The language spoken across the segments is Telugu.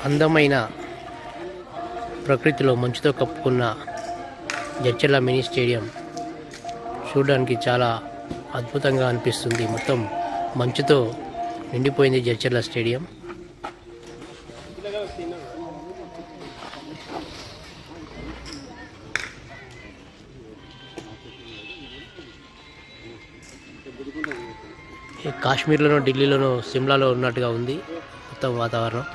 అందమైన ప్రకృతిలో మంచుతో కప్పుకున్న జడ్చర్ల మినీ స్టేడియం చూడడానికి చాలా అద్భుతంగా అనిపిస్తుంది. మొత్తం మంచుతో నిండిపోయింది జడ్చర్ల స్టేడియం. కాశ్మీర్లోనో ఢిల్లీలోనో సిమ్లాలో ఉన్నట్టుగా ఉంది మొత్తం వాతావరణం.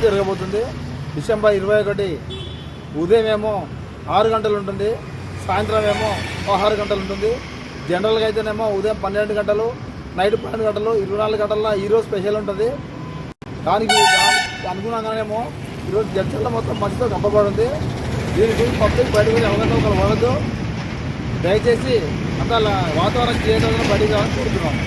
జరగబోతుంది. డిసెంబర్ 21 ఉదయం ఏమో 6 గంటలు ఉంటుంది, సాయంత్రం ఏమో 6 గంటలు ఉంటుంది. జనరల్గా అయితేనేమో ఉదయం 12 గంటలు, నైట్ 12 గంటలు, 24 గంటల ఈరోజు స్పెషల్ ఉంటుంది. దానికి అనుగుణంగానేమో ఈరోజు జడ్చర్ల మొత్తం మంచుతో కప్పబడింది. దీని గురించి పబ్లిక్ బయటకు అవగాహన ఒకరు పడద్దు. దయచేసి అంత వాతావరణం చేయడం బయటకు కావాలని కోరుతున్నాము.